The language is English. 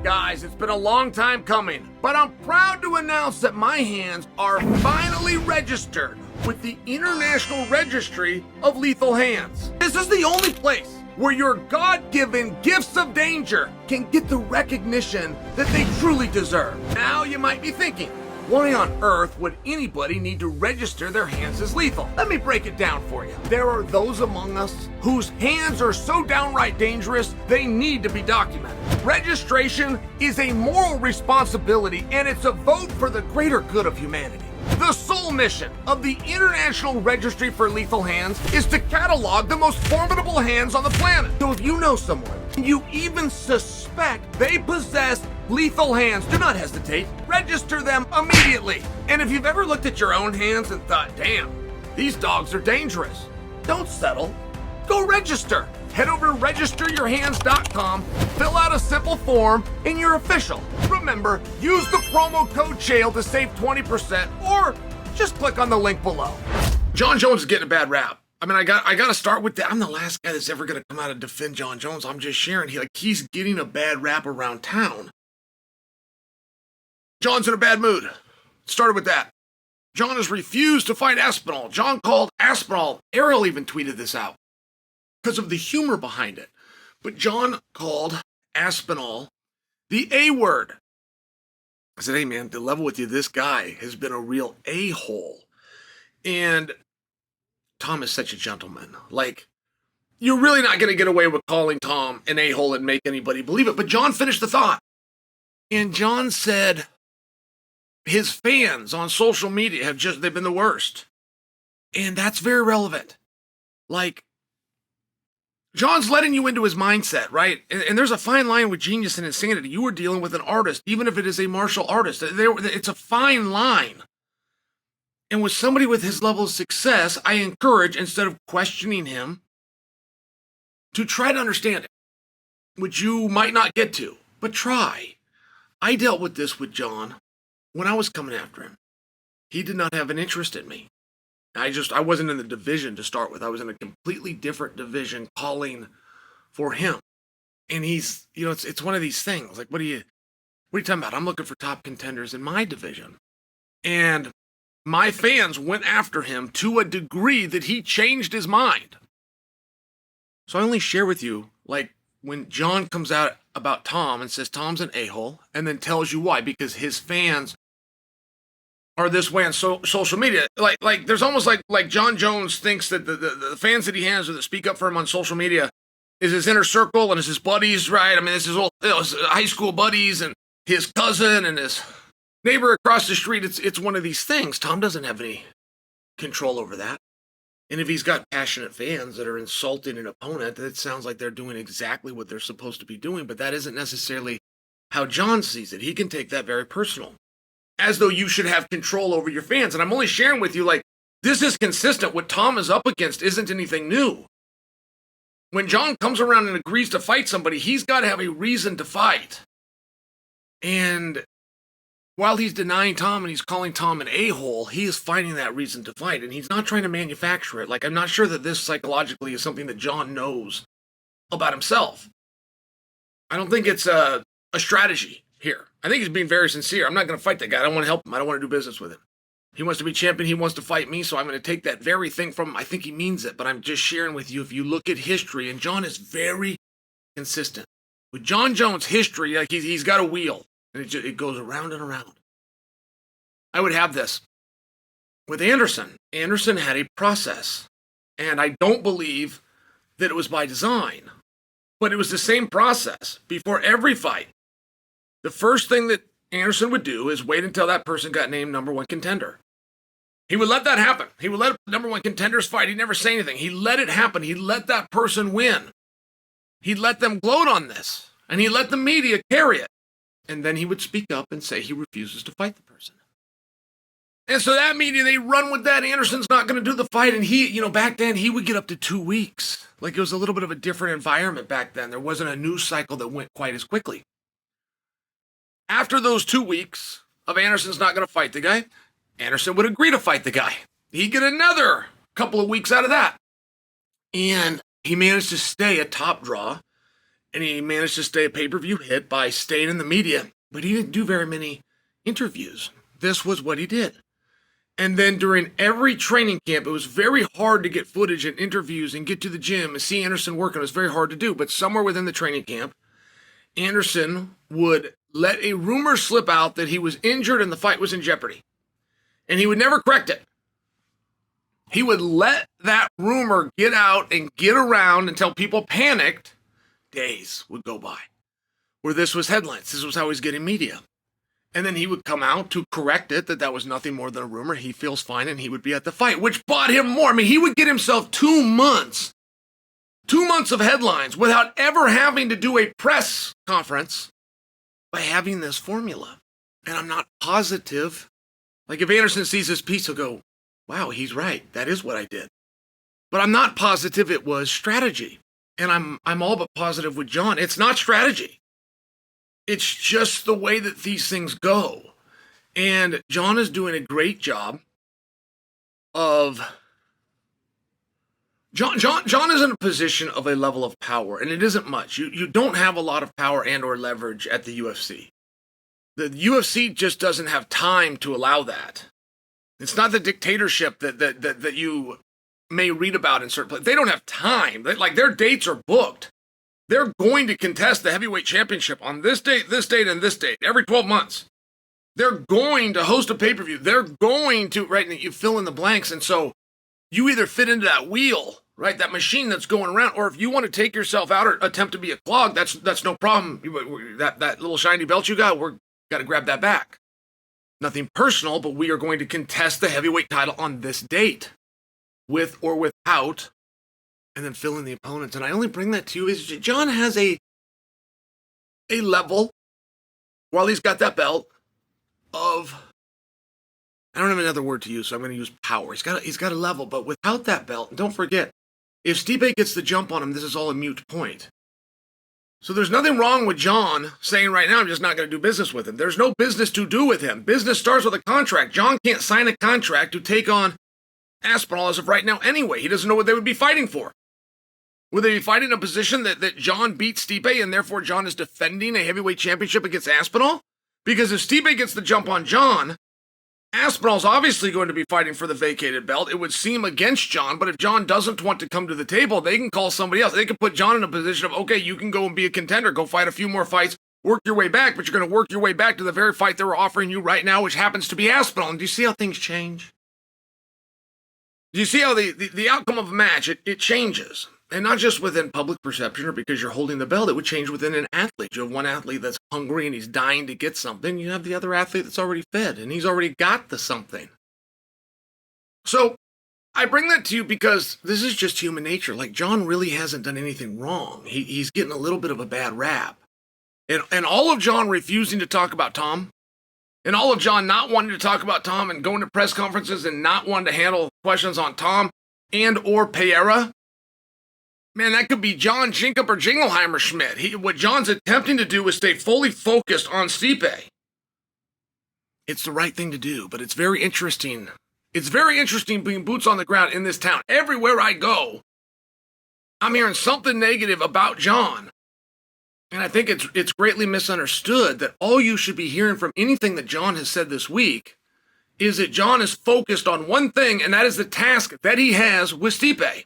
Guys, it's been a long time coming, but I'm proud to announce that my hands are finally registered with the International Registry of Lethal Hands. This is the only place where your God-given gifts of danger can get the recognition that they truly deserve. Now you might be thinking, why on earth would anybody need to register their hands as lethal? Let me break it down for you. There are those among us whose hands are so downright dangerous, they need to be documented. Registration is a moral responsibility, and it's a vote for the greater good of humanity. The sole mission of the International Registry for Lethal Hands is to catalog the most formidable hands on the planet. So if you know someone, and you even suspect they possess lethal hands, do not hesitate. Register them immediately. And if you've ever looked at your own hands and thought, damn, these dogs are dangerous, don't settle. Go register. Head over to registeryourhands.com, fill out a simple form, and you're official. Remember, use the promo code Chael to save 20%, or just click on the link below. Jon Jones is getting a bad rap. I mean, I got to start with that. I'm the last guy that's ever going to come out and defend Jon Jones. I'm just sharing. He's getting a bad rap around town. Jon's in a bad mood. Started with that. Jon has refused to fight Aspinall. Jon called Aspinall. Ariel even tweeted this out because of the humor behind it. But Jon called Aspinall the A word. I said, hey man, to level with you, this guy has been a real a-hole. And Tom is such a gentleman. You're really not going to get away with calling Tom an a-hole and make anybody believe it. But Jon finished the thought. And Jon said his fans on social media they've been the worst. And that's very relevant. Jon's letting you into his mindset, right? And there's a fine line with genius and insanity. You are dealing with an artist, even if it is a martial artist. It's a fine line. And with somebody with his level of success, I encourage, instead of questioning him, to try to understand it, which you might not get to, but try. I dealt with this with Jon when I was coming after him. He did not have an interest in me. I wasn't in the division to start with. I was in a completely different division calling for him. And he's, it's one of these things. What are you talking about? I'm looking for top contenders in my division. And my fans went after him to a degree that he changed his mind. So I only share with you, when Jon comes out about Tom and says Tom's an a-hole, and then tells you why, because his fans are this way on social media. There's almost like Jon Jones thinks that the fans that he has or that speak up for him on social media is his inner circle and is his buddies, right? I mean, this is all his high school buddies and his cousin and his neighbor across the street. It's one of these things. Tom doesn't have any control over that. And if he's got passionate fans that are insulting an opponent, it sounds like they're doing exactly what they're supposed to be doing, but that isn't necessarily how Jon sees it. He can take that very personal, as though you should have control over your fans. And I'm only sharing with you, this is consistent. What Tom is up against isn't anything new. When Jon comes around and agrees to fight somebody, he's got to have a reason to fight. And while he's denying Tom and he's calling Tom an a-hole, he is finding that reason to fight. And he's not trying to manufacture it. I'm not sure that this psychologically is something that Jon knows about himself. I don't think it's a strategy here. I think he's being very sincere. I'm not going to fight that guy. I don't want to help him. I don't want to do business with him. He wants to be champion. He wants to fight me. So I'm going to take that very thing from him. I think he means it, but I'm just sharing with you. If you look at history, and Jon is very consistent. With Jon Jones' history, he's got a wheel, and it goes around and around. I would have this with Anderson. Anderson had a process, and I don't believe that it was by design, but it was the same process before every fight. The first thing that Anderson would do is wait until that person got named number one contender. He would let that happen. He would let number one contenders fight. He'd never say anything. He let it happen. He let that person win. He let them gloat on this, and he let the media carry it. And then he would speak up and say he refuses to fight the person. And so that media, they run with that. Anderson's not going to do the fight. And he, back then, he would get up to 2 weeks. It was a little bit of a different environment back then. There wasn't a news cycle that went quite as quickly. After those 2 weeks of Anderson's not going to fight the guy, Anderson would agree to fight the guy. He'd get another couple of weeks out of that. And he managed to stay a top draw And he managed to stay a pay-per-view hit by staying in the media, but he didn't do very many interviews. This was what he did. And then during every training camp, it was very hard to get footage and interviews and get to the gym and see Anderson working. It was very hard to do. But somewhere within the training camp, Anderson would let a rumor slip out that he was injured and the fight was in jeopardy. And he would never correct it. He would let that rumor get out and get around until people panicked. Days would go by where this was headlines. This was how he's getting media. And then he would come out to correct it, that was nothing more than a rumor. He feels fine, and he would be at the fight, which bought him more. I mean, he would get himself 2 months of headlines without ever having to do a press conference by having this formula. And I'm not positive. Like, if Anderson sees this piece, he'll go, wow, he's right. That is what I did. But I'm not positive it was strategy. And I'm all but positive with Jon. It's not strategy. It's just the way that these things go. And Jon is doing a great job of... Jon is in a position of a level of power, and it isn't much. You don't have a lot of power and or leverage at the UFC. The UFC just doesn't have time to allow that. It's not the dictatorship that you may read about in certain places. They don't have time. Their dates are booked. They're going to contest the heavyweight championship on this date, and this date, every 12 months. They're going to host a pay-per-view. They're going to, right, you fill in the blanks. And so you either fit into that wheel, right, that machine that's going around, or if you want to take yourself out or attempt to be a clog, that's no problem. That little shiny belt you got, we're got to grab that back. Nothing personal, but we are going to contest the heavyweight title on this date, with or without, and then fill in the opponents. And I only bring that to you is Jon has a level, while he's got that belt, of, I don't have another word to use, so I'm going to use power. He's got a level, but without that belt, and don't forget, if Stipe gets the jump on him, this is all a moot point. So there's nothing wrong with Jon saying right now, I'm just not going to do business with him. There's no business to do with him. Business starts with a contract. Jon can't sign a contract to take on Aspinall as of right now anyway. He doesn't know what they would be fighting for. Would they be fighting a position that Jon beat Stipe and therefore Jon is defending a heavyweight championship against Aspinall? Because if Stipe gets the jump on Jon, Aspinall's obviously going to be fighting for the vacated belt. It would seem against Jon, but if Jon doesn't want to come to the table, they can call somebody else. They can put Jon in a position of, okay, you can go and be a contender, go fight a few more fights, work your way back, but you're going to work your way back to the very fight they were offering you right now, which happens to be Aspinall. And do you see how things change? Do you see how the outcome of a match, it changes? And not just within public perception or because you're holding the belt, it would change within an athlete. You have one athlete that's hungry and he's dying to get something. You have the other athlete that's already fed and he's already got the something. So I bring that to you because this is just human nature. Like, Jon really hasn't done anything wrong. He's getting a little bit of a bad rap. And all of Jon refusing to talk about Tom, and all of Jon not wanting to talk about Tom and going to press conferences and not wanting to handle questions on Tom and or Pereira, man, that could be Jon Jinkup or Jingleheimer Schmidt. What Jon's attempting to do is stay fully focused on Stipe. It's the right thing to do, but it's very interesting. It's very interesting being boots on the ground in this town. Everywhere I go, I'm hearing something negative about Jon. And I think it's greatly misunderstood that all you should be hearing from anything that Jon has said this week is that Jon is focused on one thing, and that is the task that he has with Stipe.